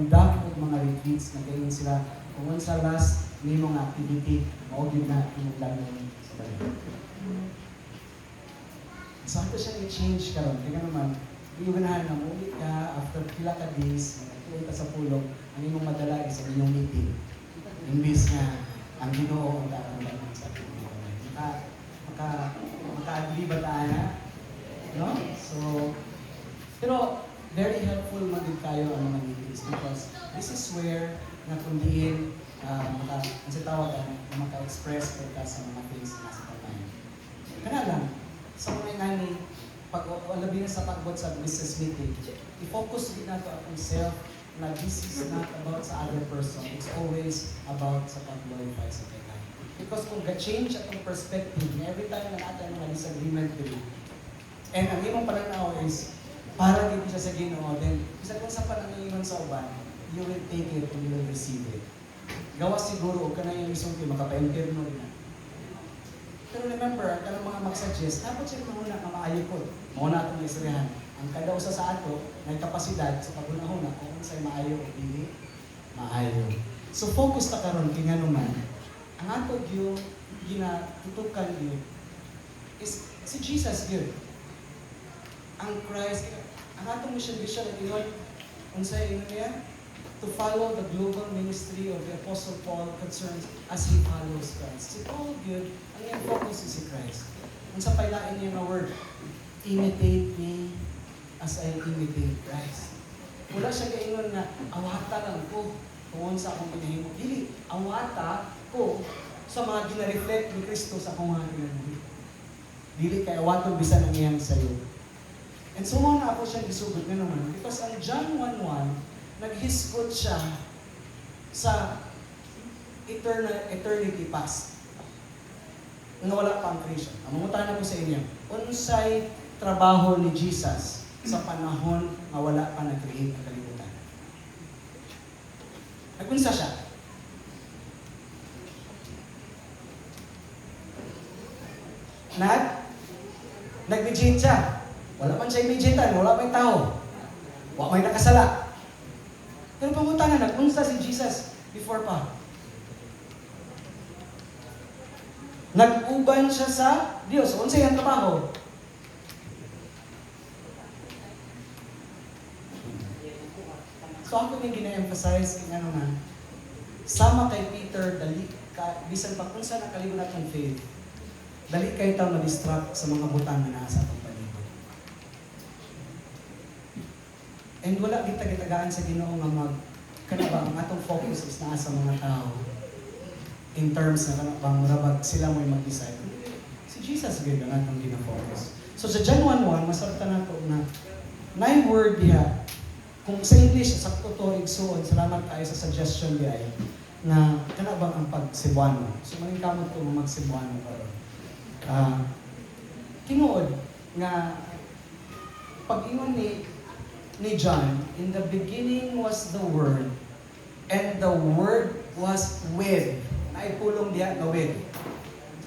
conduct og mga retreats na kayon sila kung sa last nimong activity mao gyud na imong lanon sa balay. So ato siya i-change karon kaya naman iunahan na muli ka after pila ka days tuloy ka sa pulong ang imong madala is ang inyong meeting. Imbis nga ang Ginoo ang dapat sa ating mga maka-agree ba tayo? No? So, pero very helpful man din kayo ang mga meetings because this is where na kundiin ang tawag na maka-express ka sa mga things na nasa pagkain. Kaya lang, sa mga ngani, pag labi na sa pagbot sa business meeting, i-focus din nato akong self na this is not about sa other person. It's always about sa pag-glorify sa Kailan. Because kung ga-change atong perspective, every time na natin mga disagreement dito, and ang imong pananaw is, para dito siya sa Ginoo, then, isa kung sa pananaw sa uban, you will take it and you will receive it. Gawa siguro, ka na yung isang makapainterno rin. Pero remember, kanang mga mag-suggest, dapat siya muna na maayo ko. Muna itong istoryahan. Ang kada usa sa ato, may kapasidad sa pagunahon kung sa'y maayo o hindi maayo. So focus ta karon kay nga naman, ang ato yung ginatutukan yun is si Jesus yun. Ang Christ, ang atong mission at yun, unsay yun niya? To follow the global ministry of the Apostle Paul concerns as he follows Christ. Si Paul yun, ang iyang focus is si Christ. Unsa pailain niya nga word, imitate me as I imitate Christ. Wala siya kaingon nga, awata lang ko kung sa akong pinahimo. Dili, awata ko sa mga gina-reflect ni Kristo sa akong mga ginabuhi. Dili kay awatong bisan ang iyang sayo. And so na ako siya gisugod nga naman because ang John 1:1 naghisgot siya sa eternity past. Nga wala pang creation. Ang mangutan ko sa inyo, unsay trabaho ni Jesus sa panahon nga wala pa nag-create ang kalibutan. Nagpunsa siya. Nag-mediate siya. Wala man siya imediatan, wala may tao. Wala may nakasala. Pero pangutan na, nagpunsa si Jesus before pa. Nag-uban siya sa Diyos. Unsay ang trabaho? So ako yung gina-emphasize kaya naman, sama kay Peter, dali ka, bisan pa kung saan nakalimutan ng faith, dali kayo tayo na-distract sa mga butang na nasa atong palibot. And wala kita-kitagaan sa Ginoo nga kanabang atong focus is naa sa mga tao in terms na kanabang rabag sila mo'y mag-decide. Si Jesus ganda na itong gina-focus. So sa John 1:1, masabta na ito na 9 word diha. Kung sa English, sakto to, igsuon, salamat tayo sa suggestion diya na kanabang ang pag-Cebuano. So maningkamot ko mag-Cebuano pa rin. Tinuod nga pag-ingon ni John, in the beginning was the Word, and the Word was with. Naipulong diya na with.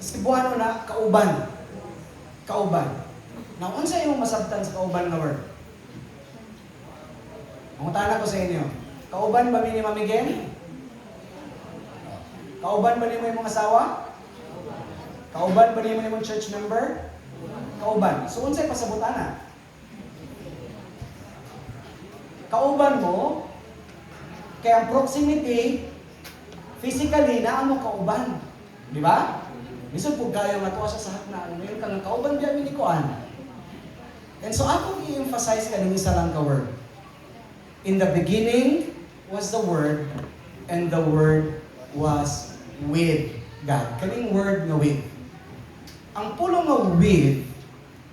Sa Cebuano na, kauban. Kauban. Now, unsa imong masabtan sa kauban na word? Mangutana ko sa inyo, kauban ba ni Mami Gen? Kauban ba ni mo imong asawa? Kauban ba ni mo imong church member? Kauban. So, unsay pasabutana? Kauban mo, kaya ang proximity, physically, naa mo kauban. Di ba? Misod po kayo matuwa sa sahat na ngayon kang kauban biya minikuan. And so, ako i-emphasize ka ng isa lang ka word. In the beginning was the Word, and the Word was with God. Kaning word nga with. Ang pulong nga with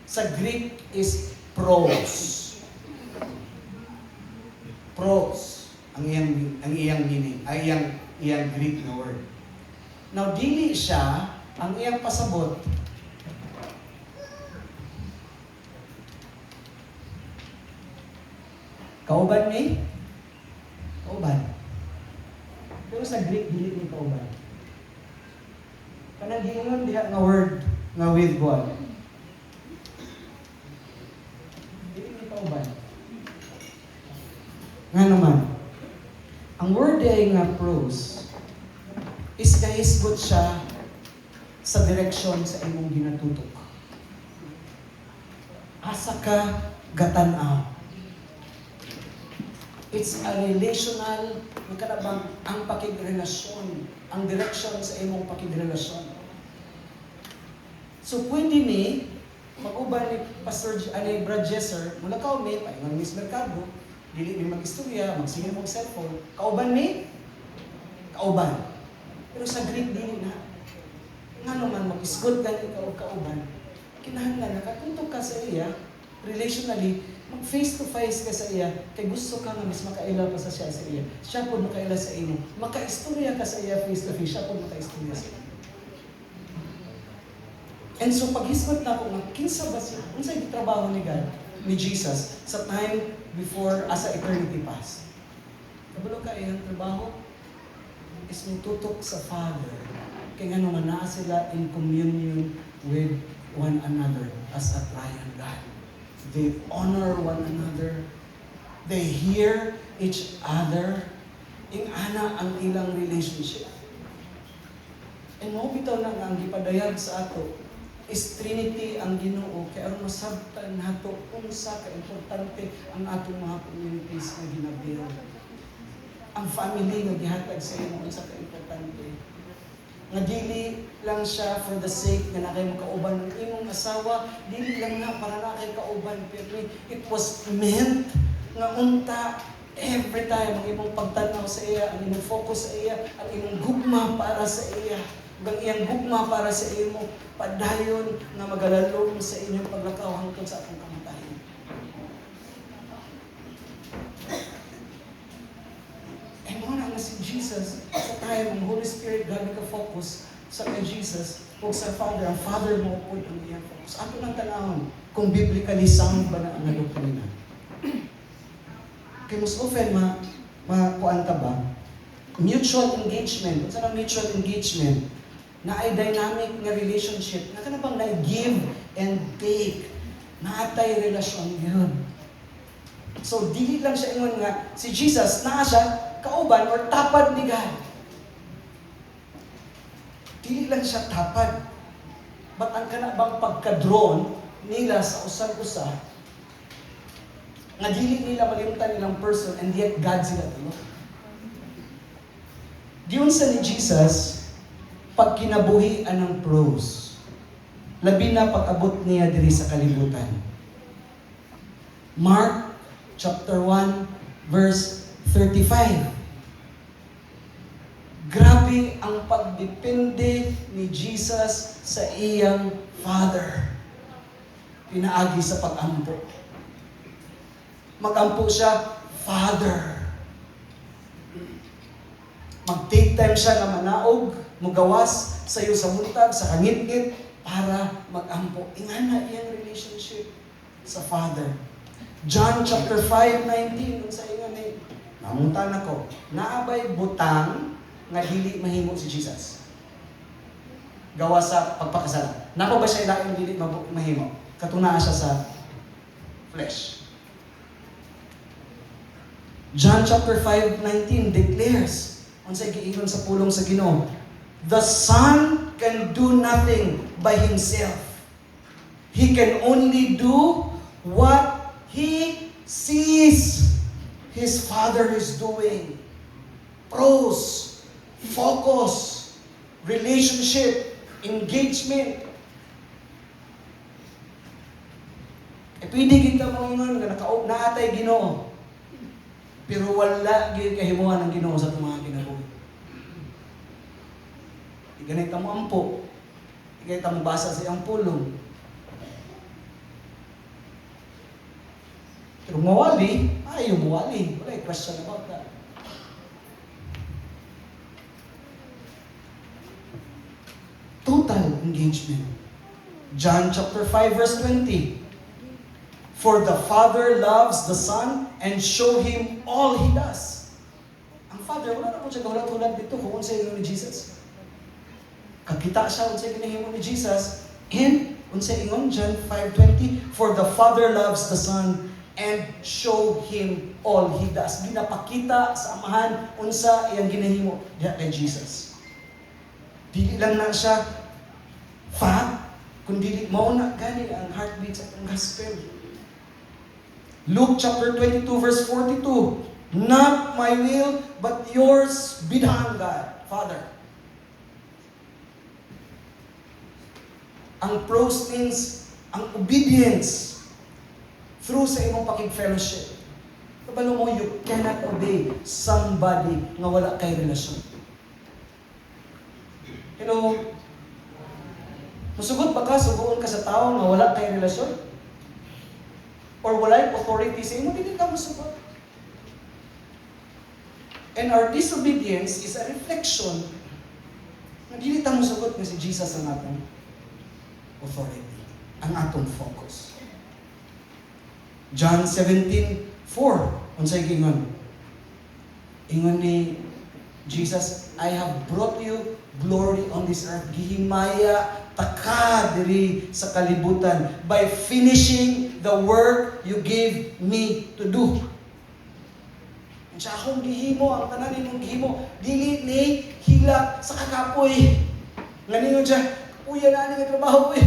sa Greek is pros. Pros ang iyang meaning, ay iyang Greek na word. Now dili siya ang iyang pasabot kauban ni? Kauban. Pero sa Greek, dili ni kauban. Kanang giingon diha nga word nga with God. Dili ni kauban. Nga naman, Ang word ay nga pros is kahisgot siya sa direksyon sa imong ginatutok. Asa ka gatanaw. It's a relational, magkanabang ang pakigrelasyon, ang direksyon sa imong pakigrelasyon. So pwede ni, mag-uban ni Pastor Brad Jesser, mula kaumin, paingon Miss Mercado, dili ni mag-istorya, magsingin mong cellphone, kauban ni, kauban. Pero sa Greek, dili na. Nga naman, mag-isgot ka ni kauban, kinahanglan, nakatutok ka sa iya, relationally, mag-face-to-face ka sa iya, kay gusto ka nga mas makailaw pa sa iya. Siya po makailaw sa inyo. Maka-istorya ka sa iya face-to-face, siya po maka-istorya sa iyo. And so, pag-isgot na ako nga, kinsa ba siya? Unsay trabaho ni God, ni Jesus, sa time before, as a eternity past. Kabalo ka, iyang trabaho is tutok sa Father. Kaya nga naman naa sila in communion with one another as a triune God. They honor one another. They hear each other. Ingana ang ilang relationship. And mo bitaw na nga ang gipadayag sa ato is Trinity ang Ginoo, kaya ang masabtan nato unsa ka importante ang atong mga communities na ginabuild. Ang family nga gihatag sa imo unsa ka importante. Nga dili lang siya for the sake nga nakay makauban ng imong asawa, dili lang na para nakay kauban, pero it was meant nga unta every time ang imong pagtanaw sa iya, ang imong focus sa iya, ang imong gugma para sa iya, ang iyang gugma para sa imo, padayon nga magalalom sa inyong paglakaw hangtod sa atong kamatayon. And muna nga si Jesus, sa time, ang Holy Spirit, grabe ka focus sa kay Jesus, o sa Father, ang Father mo po ang iyang focus. Ato ng tanahon, kung biblically sound ba na ang doktrina. Kaya mas often, makuan ka ba? Mutual engagement. Ano sa mutual engagement? Na ay dynamic nga relationship. Na ka na bang na-give and take. Naatay relasyon yun. So, dili lang siya ingon nga, si Jesus, naa siya, kauban or tapad ni God. Dili lang siya tapad. But ang kana bang pagka-drawn nila sa usag-usa, nga dili nila malimtan nilang person and yet God sila tulo. Diyon sa ni Jesus, pag kinabuhian ng pros, labi na pag-abot niya diri sa kalibutan. Mark chapter 1 verse 35. Grabe ang pagdepende ni Jesus sa iyang Father. Pinaagi sa pag-ampo. Mag-ampo siya, Father. Mag-take time siya na manaog, mugawas sa iyo sa buntag, sa kangit-ngit, para mag-ampo. Ingana iyang relationship sa Father. John chapter 5:19, sa ingon ni, namuntan ako, naabay butang nga dili mahimo si Jesus. Gawa sa pagpakasala. Napa ba siya ilaing dili mahimo? Katunaa siya sa flesh. John chapter 5:19 declares, unsay giingon sa pulong sa Ginoo, the Son can do nothing by Himself. He can only do what He sees His Father is doing. Pros, focus, relationship, engagement. Pwede kita mo ingon nga naatay Ginoo. Pero wala gyud kahimuan ng Ginoo sa itong mga kinabuhi. Ganit mo ampo. Ganit mo basa sa iyang pulong. Pero mawali, ayaw mawali. Wala yung question about that. Total engagement. John chapter 5 verse 20. For the Father loves the Son and show Him all He does. Ang Father, wala na po siya gahulat-hulat dito kung unsay ingon ni Jesus. Kakita siya unsay ginahimo ni Jesus. And unsay ingon John 5:20, for the Father loves the Son and show him all he does. Ginapakita sa amahan unsa iyang ginahimo diha kay Jesus. Dili lang na siya fact, kundi mao na gani ang heartbeat sa atong gospel. Luke chapter 22 verse 42. Not my will, but yours be done, God, Father. Ang pros means ang obedience through sa imong pakig-fellowship. Kabalo mo, you cannot obey somebody nga wala kay relasyon. Masugot ba ka, suguon ka sa tao nga wala kay relasyon? Or wala authority sa imo, hindi ka masugot. And our disobedience is a reflection na dili ta mosugot nga si Jesus ang atong authority, ang atong focus. John 17:4, unsay gingon? Ingon ni Jesus, I have brought you glory on this earth. Gihimaya taka diri sa kalibutan by finishing the work you gave me to do. Sa akong gihimo, ang tanan nimong gihimo, dili ni hila sa kakapoy. Nganingon siya, uya na ni nga trabaho eh.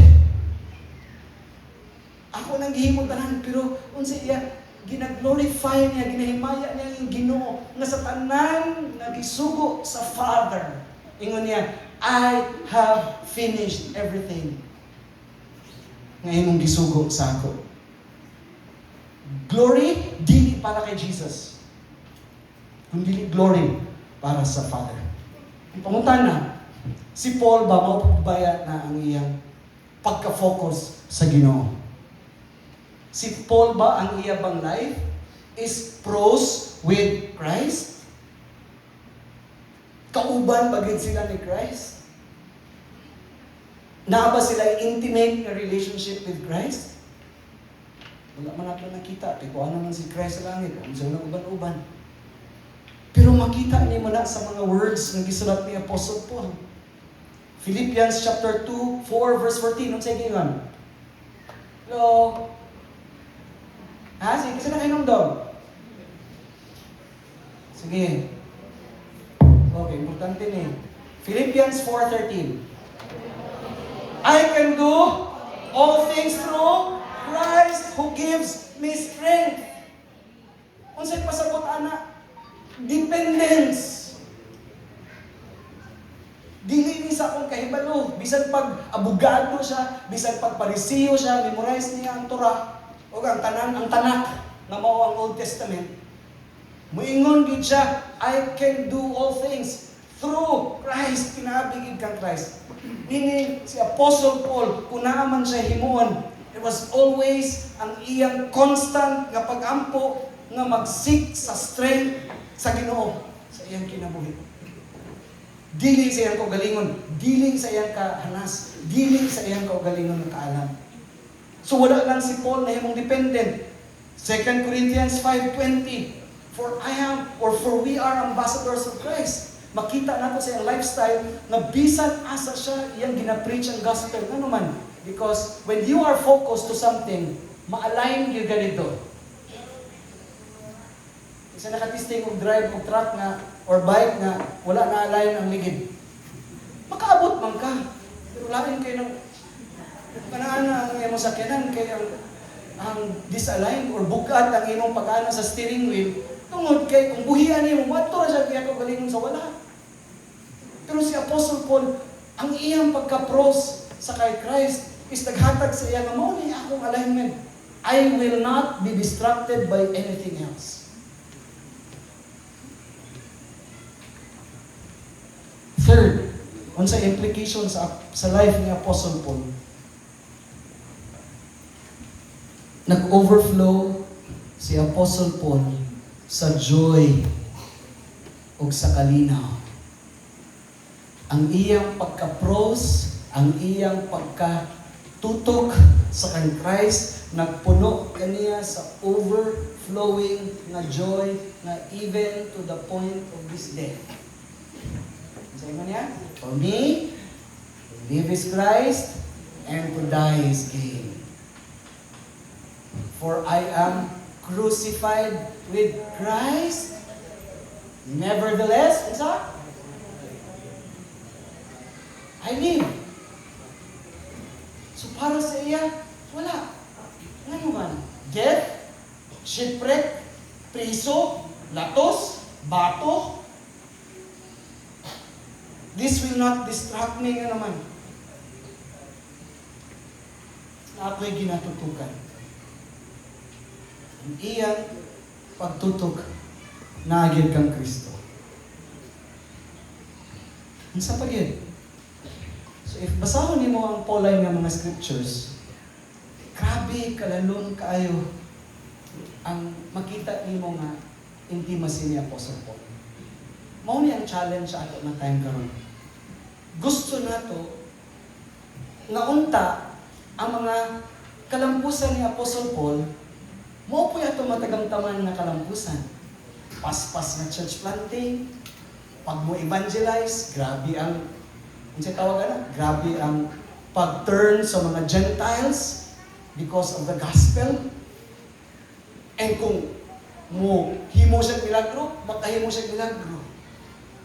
Ako nang gihimo tanan, pero unsa iya, ginaglorify niya, ginahimaya niya yung Ginoo nga sa tanan nga gisugo sa Father. Ingon niya, I have finished everything. Nga imong gisugo sa ako. Glory, dili para kay Jesus. Kundi glory para sa Father. Panguntan na, si Paul ba maupabaya na ang iyang pagka-focus sa Ginoo? Si Paul ba ang iyang life is pros with Christ? Kauban bagid sila ni Christ? Na ba sila intimate na relationship with Christ? Wala man natin nakita. Kung ano man si Christ sa langit, ang sila uban-uban. Pero makita niyo na sa mga words na gisulat ni Apostle Paul. Philippians chapter 2, 4 verse 14. Ano sa inyo? Hello? Sige, kasi na kayo ng dog. Sige. Okay, importante ni. Philippians 4:13. I can do all things through Christ who gives me strength. Unsay pasabot ana? Dependence. Dili ni sa akong kahibalo. Bisan pag abogado siya, bisan pag parisiyo siya, memorize niya ang Torah, o ang tanak, na mao ang Old Testament. Muingon gid siya, I can do all things through Christ. Pinabigid kang Christ. Meaning, si Apostle Paul, kung naaman siya himuon, it was always ang iyang constant nga pag-ampo nga mag-seek sa strength sa Ginoo sa iyang kinabuhi. Dili sa iyang kaugalingon, dili sa iyang kahanas, dili sa iyang kaugalingon ng kaalam. So wala lang si Paul na himong dependent. 2 Corinthians 5:20, for we are ambassadors of Christ. Makita nato sa iyang lifestyle na bisan asa siya iyang gina-preach ang gospel. Ano man? Because when you are focused to something, ma-align yung ganito. Isa nakatisting og drive og truck nga or bike nga wala na align ang ligid. Makaabot man ka. Pero lain kayo ng kanaan na ang imong sakyanan kay ang disalign or bugat ang imong pag-ana sa steering wheel. Tungod kay kung buhian nimo wato ra siya kaya galingon sa wala. Pero si Apostle Paul, ang iyang pagka-pros sa kay Christ is naghatag sa iya nga mao ni akong alignment. I will not be distracted by anything else. Third, unsa implication sa life ni Apostle Paul? Nag-overflow si Apostle Paul sa joy ug sa kalinaw. Ang iyang pagka-pros, ang iyang pagkatutok sa kang Christ, nagpuno kaniya sa overflowing na joy na even to the point of this death. Sabi mo niya, for me, to live is Christ, and to die is gain. For I am crucified with Christ. Nevertheless, I live. So para sa iya, wala. Ano man? Death, shipwreck, priso, latos, bato. This will not distract me nga naman. Na ako'y ginatutukan. Ang iyang pagtutok na agad kang Kristo. Ang sa pagid. So if basahon nimo ang Pauline nga mga scriptures, grabe kalalong kaayo ang makita nimo nga intimacy ni Apostle Paul. Mao ni ang challenge sa ato na time karon. Gusto nato nga unta ang mga kalampusan ni Apostle Paul, mao po ato matagamtaman nga kalampusan. Paspas na church planting, pag mo evangelize, grabe ang grabe ang pag-turn sa mga Gentiles because of the gospel. And kung mo himo siya milagro, makahimo siya milagro.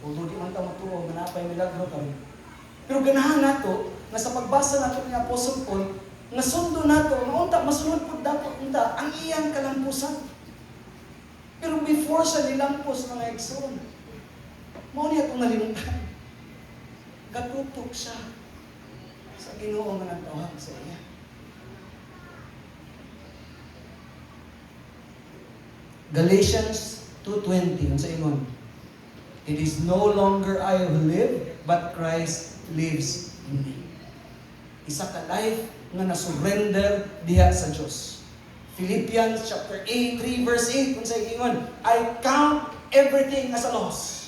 Although di man ta matuo, manapay milagro kami. Pero ganahan nato nga sa pagbasa nato ni Apostle Paul, nga sundo nato, nga unta masunod pud dapat unta ang iyang kalampusan. Pero before siya nilampos mga igsoon, mao niya itong nalimutan. Gatutok siya sa Ginoo nga nagtawag sa iya. Galatians 2:20, sa ingon, it is no longer I who live, but Christ lives in me. Isa ka life nga na-surrender diha sa Diyos. Philippians chapter 8, 3 verse 8, kung sa ingon, I count everything as a loss.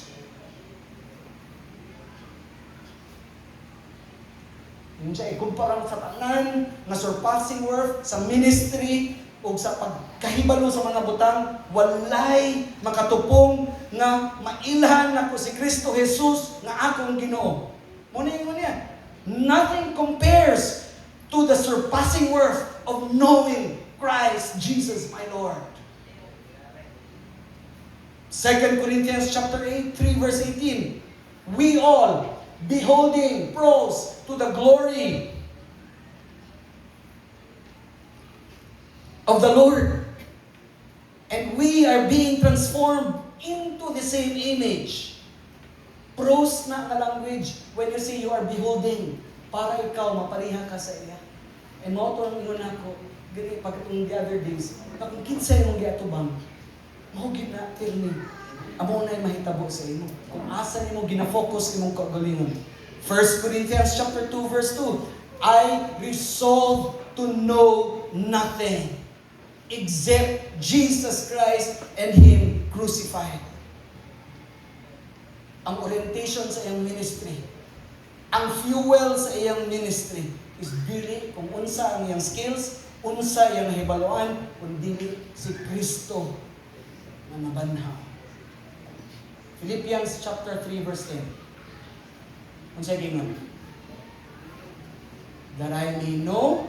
Yun siya, ikumpara sa tanan, na surpassing worth, sa ministry, o sa pagkahibalo sa mga butang, walay makatupong nga mailhan ako si Kristo Jesus nga akong Ginoo. Muna niya. Nothing compares to the surpassing worth of knowing Christ Jesus my Lord. 2 Corinthians chapter 8, 3 verse 18. We all, beholding pros to the glory of the Lord, and we are being transformed into the same image. Pros na nga language when you say you are beholding, para ikaw mapariha ka sa iya. And mo to ang ingon ako, gani pagkatong the other days, kung kinsa imong giatubang, mo gina pirmi. Amo na mahitabo sa imo. Kung asa nimo gina-focus imong kagalingon. 1 Corinthians chapter 2 verse 2. I resolve to know nothing except Jesus Christ and Him crucified. Ang orientation sa iyang ministry, ang fuel sa iyang ministry is dili kung unsa ang iyang skills, unsa iyang hibaluan, kundi si Kristo na nabanhaw. Philippians chapter 3 verse 10. Unsa gingon? That I may know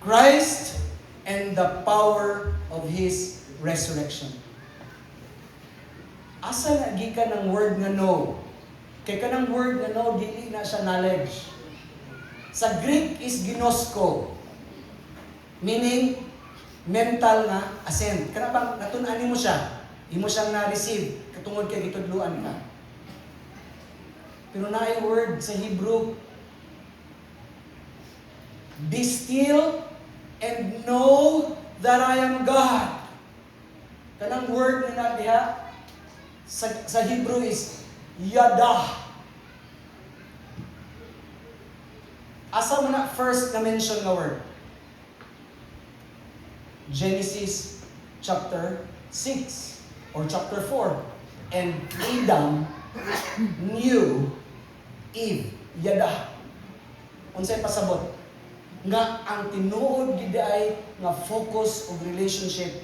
Christ and the power of His resurrection. Asa na gikan ng word nga know? Kay kanang word nga know, dili na siya knowledge. Sa Greek is ginosko, meaning mental na assent. Kana bang natun-ani mo siya, imo siyang na-receive, katungod kay gitudluan ka. Pero naay word sa Hebrew, be still and know that I am God. Kanang word na diha sa Hebrew is yada. Asa mo na first na mention nga word? Genesis chapter 6 or chapter 4. And Adam knew Eve, yada. Unsay pasabot? Nga ang tinuod gid ay nga focus of relationship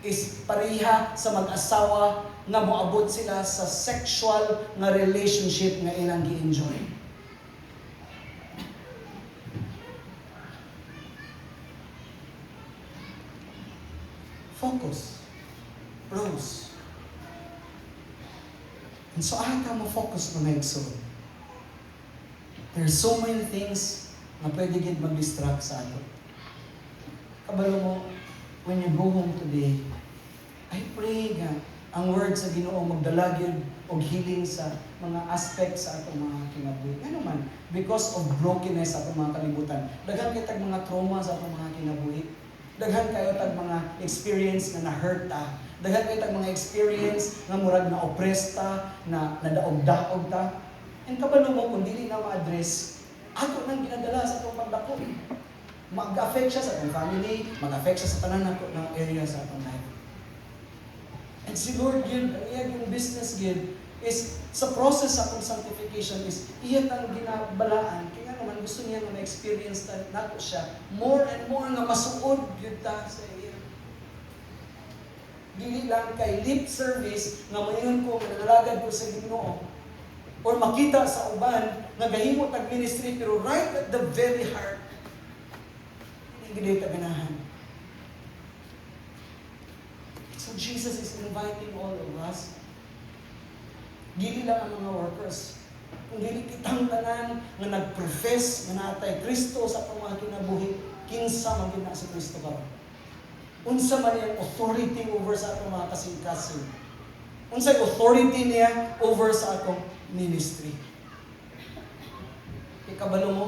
is pareha sa mag-asawa nga moabot sila sa sexual nga relationship nga ilang gi-enjoy. And so ata mo focus mo na igsoon. There's so many things na pwede gid mag-distract sa ato. Kabalo mo, when you go home today, I pray nga ang word sa Ginoo magdala gyud og healing sa mga aspects sa atong mga kinabuhi. Ano man, because of brokenness sa atong mga kalibutan. Daghan kay tag mga trauma sa atong mga kinabuhi. Daghan kayo tag mga experience na na-hurt ta. Daghan kayo tag mga experience nga murag na oppressed ta, na nadaog-daog ta. And kabalo mo kung dili na ma-address, ato nang ginadala sa atong pagdako. Mag-affect siya sa atong family, mag-affect siya sa tanan nato ng area sa atong life. And si Lord Gid, ang iya yung business Gid, is sa process sa atong sanctification is iya tang ginabalaan. Kaya naman gusto niya na ma-experience nato siya more and more nga masuod gyud ta sa iya. Dili lang kay lip service nga mayon ko manalagad ko sa Ginoo or makita sa uban nga gahimo tag ministry pero right at the very heart hindi ta ganahan. So Jesus is inviting all of us. Dili lang ang mga workers. Kung dili kitang tanan nga nag-profess nga natay Kristo sa atong mga kinabuhi, kinsa man gid na si Kristo karon. Unsa man iyang authority over sa atong mga kasing-kasing. Unsay authority niya over sa atong ministry. Kabalo mo,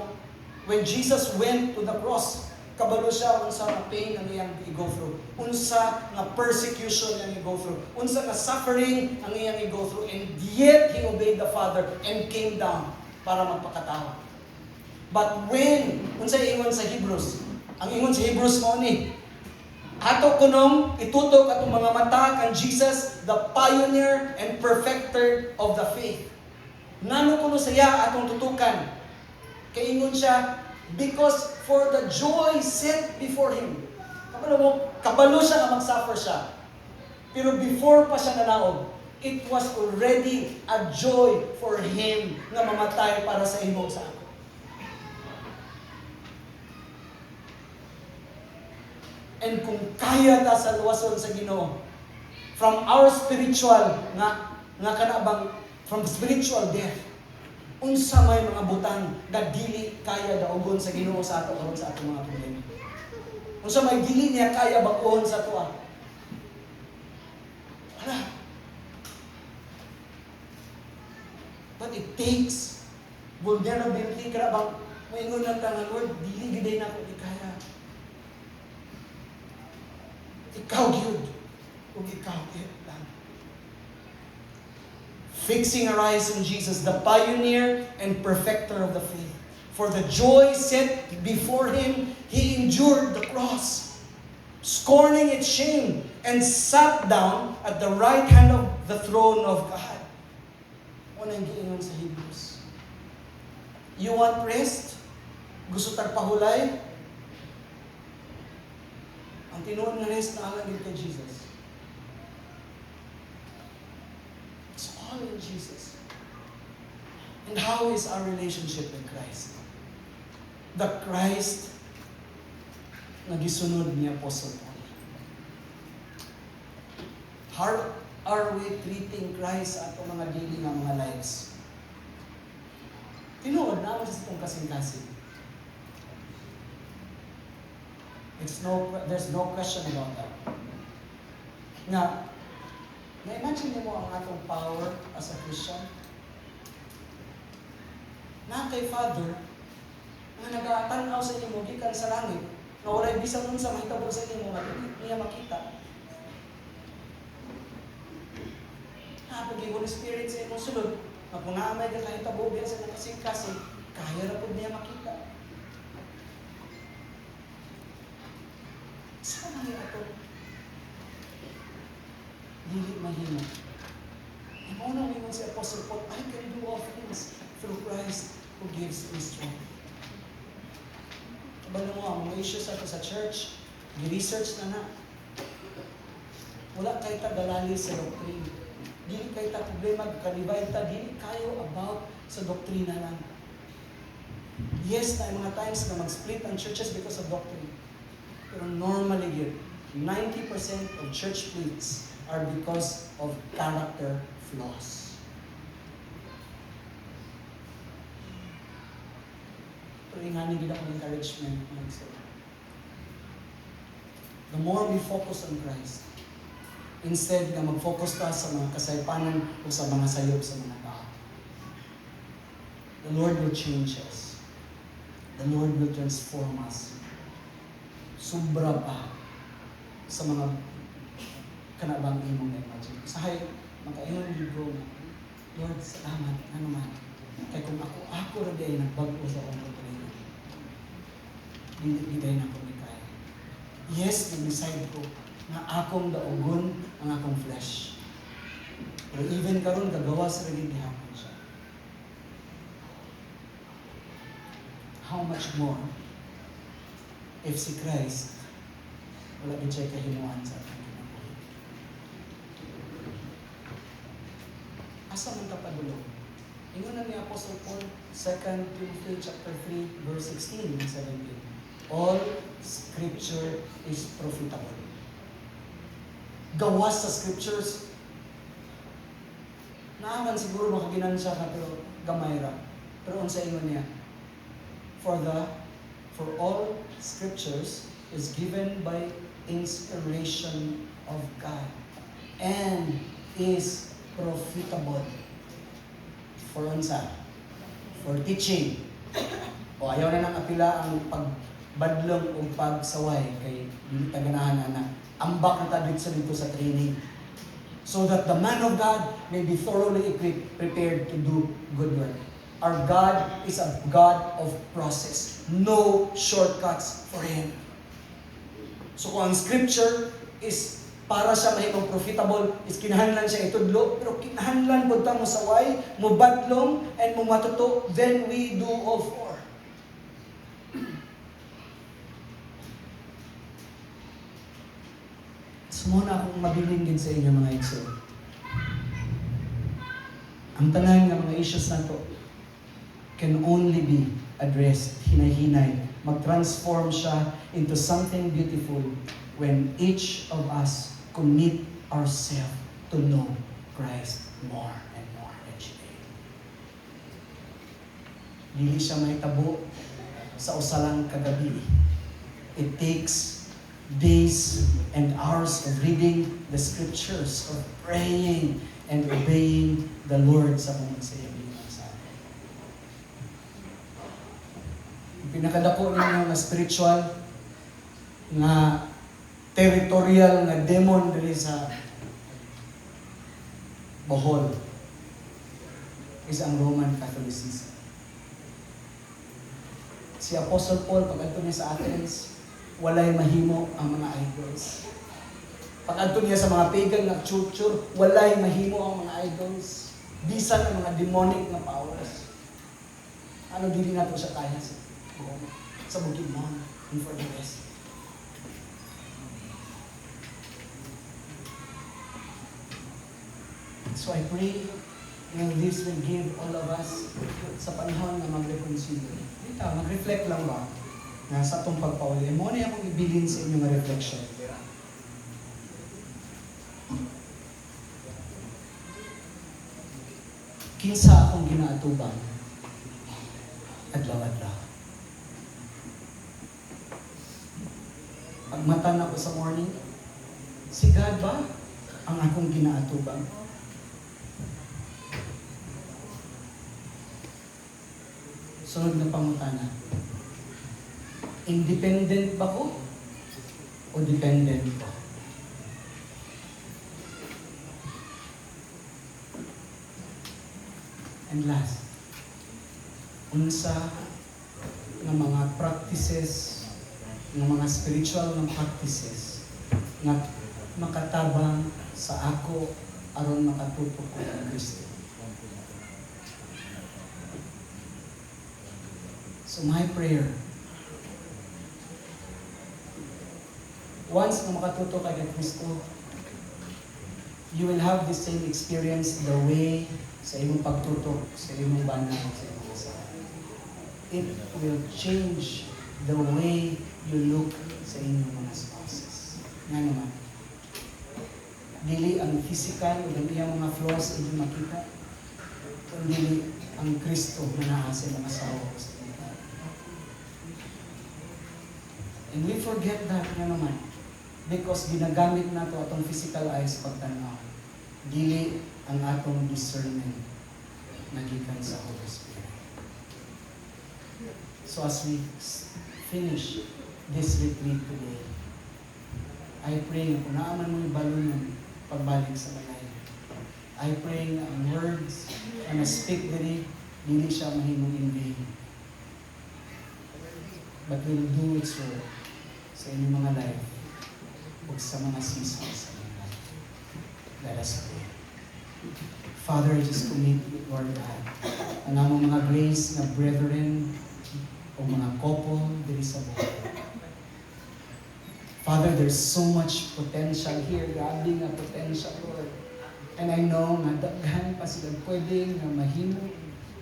when Jesus went to the cross, kabalo siya unsa nga pain ang iyang i-go through. Unsa nga persecution ang i-go through. Unsa nga suffering ang iyang i-go through. And yet, He obeyed the Father and came down para magpakatao. But when, unsa ingon sa Hebrews? Ang ingon sa Hebrews mo ni, ato kunong itutok atong mga mata kang Jesus, the pioneer and perfecter of the faith. Ngano kuno saya atong tutukan? Kay ingon siya, because for the joy set before Him. Kabalo siya na mag-suffer siya. Pero before pa siya nanaog, it was already a joy for Him na mamatay para sa imo sa ako. And kung kaya ta sa luwason sa Ginoo, from our spiritual nga kanabang, from spiritual death, unsa may mga butang nga dili kaya daogon sa Ginoo sa ato karon sa atong mga problema. Unsa may dili niya kaya bag-ohon sa tuwa. Wala. But it takes vulnerability kada bang moingon lang ta nga Lord, dili gid na ko kaya. Ikaw gyud ug ikaw lang. Fixing our eyes on Jesus, the pioneer and perfecter of the faith. For the joy set before Him, He endured the cross, scorning its shame, and sat down at the right hand of the throne of God. Unang giingon sa Hebrews. You want rest? Gusto tagpahulay? Ang tinuod nga rest na alang kay Jesus. It's all in Jesus. And how is our relationship with Christ? The Christ na gisunod ni Apostle Paul. How are we treating Christ at ang mga dili nga mga lives? Tinuod naman sa itong kasing-kasing. There's no question about that. Na-imagine mo ang atong power as a Christian? Na kay Father, nga nag-atanaw sa inyo, gikan sa langit, na walay bisan nun sa mahitabo sa inyo, nga niya makita. Pag yung Holy Spirit sa inyong sulod, na kung naamay ka kahitabo biya sa nakasing-kasing, kaya na po niya makita. Saan ang ito? Dili mahina. Ang unang ingon si Apostle Paul, I can do all things through Christ who gives me strength. Kabalo mo, ang mga issues ato sa church, i-research na. Wala kayo tagalali sa doctrine. Dili kayo ta problema, kalibay ta, dili kayo about sa doktrina lang. Yes, na mga times na mag-split ang churches because of doctrine. Pero normally yun, 90% of church splits are because of character flaws. Pero ingani gid akong encouragement mga igsoon. The more we focus on Christ, instead na mag-focus ka sa mga kasaypanan o sa mga sayop sa mga tao, the Lord will change us. The Lord will transform us. Sobra pa sa mga kanabang imong na-imagine. Usahay, makaingon libro na, Lord, salamat, ano man. Kaya kung ako rin ay nagbago sa akong pagkalingan, hindi na ako may kaya. Yes, nag-decide ko na akong daugon ang akong flesh. Pero even karon gagawa sa rin gihapon siya. How much more if si Christ wala din siya kahimuan sa ating kinabuhi? Asa man kapadulong? Ingon na ni Apostle Paul, 2 Timothy chapter 3, verse 16 and 17. All Scripture is profitable. Gawas sa Scriptures, naaman siguro makaginansya ka pero gamay ra. Pero unsa ingon niya? For all Scriptures is given by inspiration of God and is profitable. For unsa? For teaching. O ayaw na nang apila ang pagbadlong o pagsaway kay dili ta ganahan ana. Ambak na ta dito sa training. So that the man of God may be thoroughly equipped, prepared to do good work. Our God is a God of process. No shortcuts for Him. So kung ang Scripture is para sa mahimong profitable, is kinahanglan siya itudlo, pero kinahanglan po mo saway, mo badlong, and mo matuto, then we do all four. Sumuna akong mabiling din sa inyo mga igsoon. Ang tanan ng mga issues na to can only be addressed hinay-hinay. Mag-transform siya into something beautiful when each of us commit ourselves to know Christ more and more each day. Dili siya may tabo sa usalang kagabi. It takes days and hours of reading the Scriptures, of praying and obeying the Lord sa mga sayang. Pinakadako ninyo na spiritual na territorial na demon diri sa Bohol is ang Roman Catholicism. Si Apostle Paul, pag-adto niya sa Athens, walay mahimo ang mga idols. Pag-adto niya sa mga pagan na church, walay mahimo ang mga idols. Bisan ang mga demonic na powers. Ano dili na to siya kaya sa Bukidnon and for the rest. So I pray this will give all of us sa panahon na mag-reconsider. Dito, mag-reflect lang ba na sa itong pagpauli. Mo na akong ibilin sa inyo na reflection. Kinsa akong ginaatubang adlaw-adlaw. Pagmata na ko sa morning, si God ba ang akong ginaatubang? Sunod na pangutana. Independent ba ko? O dependent ba? And last, unsa ng mga practices, ng mga spiritual na practices na makatabang sa ako aron makatuto ko ang Kristo. So my prayer, once na makatuto ka kay Kristo, you will have the same experience the way sa imong pagtuto, sa imong banal, sa imong kasal. It will change the way you look sa inyong mga spouses. Nga naman. Dili ang physical o ang iyang mga flaws inyong makita, kundi ang Kristo na naa sa mga asawa. And we forget that nga naman. Because ginagamit na to atong physical eyes pagtanaw. Dili ang atong discernment nagikan sa Holy Spirit. So as we finish this retreat today, I pray na kung naaman mo yung balunan pagbalik sa balay. I pray na ang words na na-speak dili siya mahimong in vain. But will do its work sa inyong mga life o sa mga seasons sa inyong life. Let us pray. Father, I just commit, Lord God, ang among mga grace na brethren o mga couple diri sa buhay. Father, there's so much potential here. Grabe nga potential, Lord. And I know nga daghan pa sila pwedeng na mahimo.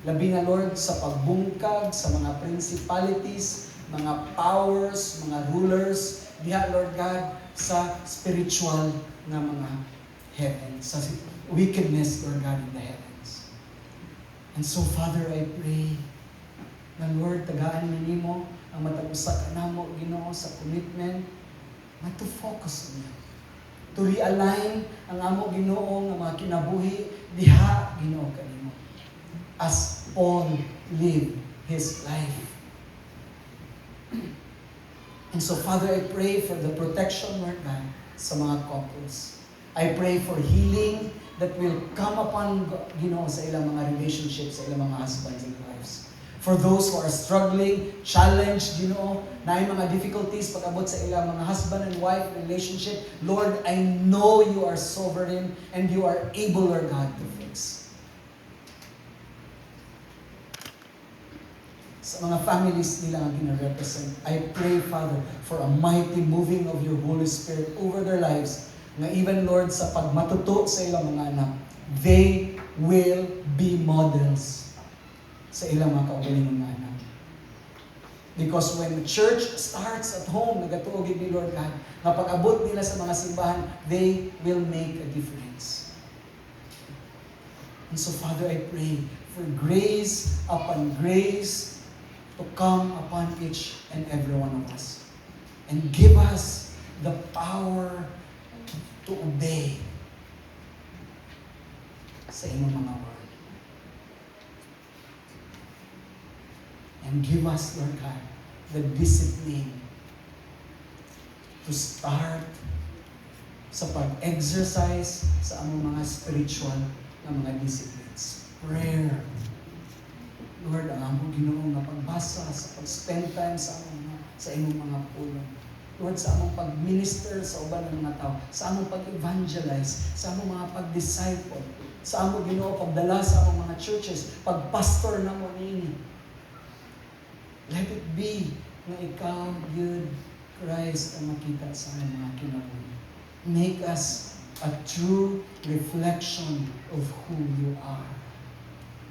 Labi na, Lord, sa pagbungkag, sa mga principalities, mga powers, mga rulers, diha, Lord God, sa spiritual na mga heaven, sa wickedness, Lord God, in the heavens. And so, Father, I pray na, Lord, tagaan mo nimo ang matag-usa ka namo, Ginoo, sa commitment na to focus on you. To realign ang amo, Ginoo, nga mga kinabuhi, diha, Ginoo, kanimo. As Paul lived his life. And so, Father, I pray for the protection, Lord God, sa mga couples. I pray for healing that will come upon, Ginoo, sa ilang mga relationships, sa ilang mga husbands and wives. For those who are struggling, challenged, Ginoo, na ay mga difficulties pag-abot sa ilang mga husband and wife relationship, Lord, I know you are sovereign and you are able, Lord God, to fix. Sa mga families nila ang gina-represent, I pray, Father, for a mighty moving of your Holy Spirit over their lives, na even, Lord, sa pagmatuto sa ilang mga anak, they will be models sa ilang mga kaugalingon nga anak. Because when the church starts at home, nagatuog ni Lord God, na pag-abot nila sa mga simbahan, they will make a difference. And so, Father, I pray for grace upon grace to come upon each and every one of us. And give us the power to obey sa inyong mga word. And give us, Lord God, the discipline to start sa pag-exercise sa among mga spiritual na mga disciplines. Prayer. Lord, ang among Ginoo nga pagbasa, sa pag-spend time sa inyong mga pulong. Lord, sa among pag-minister sa uban ng mga tao, sa among pag-evangelize, sa among mga pag-disciple, sa among Ginoo pagdala sa among mga churches, pag-pastor na mo nini. Let it be na ikaw, good Christ, ang makita sa among mga kinabuhi. Make us a true reflection of who you are.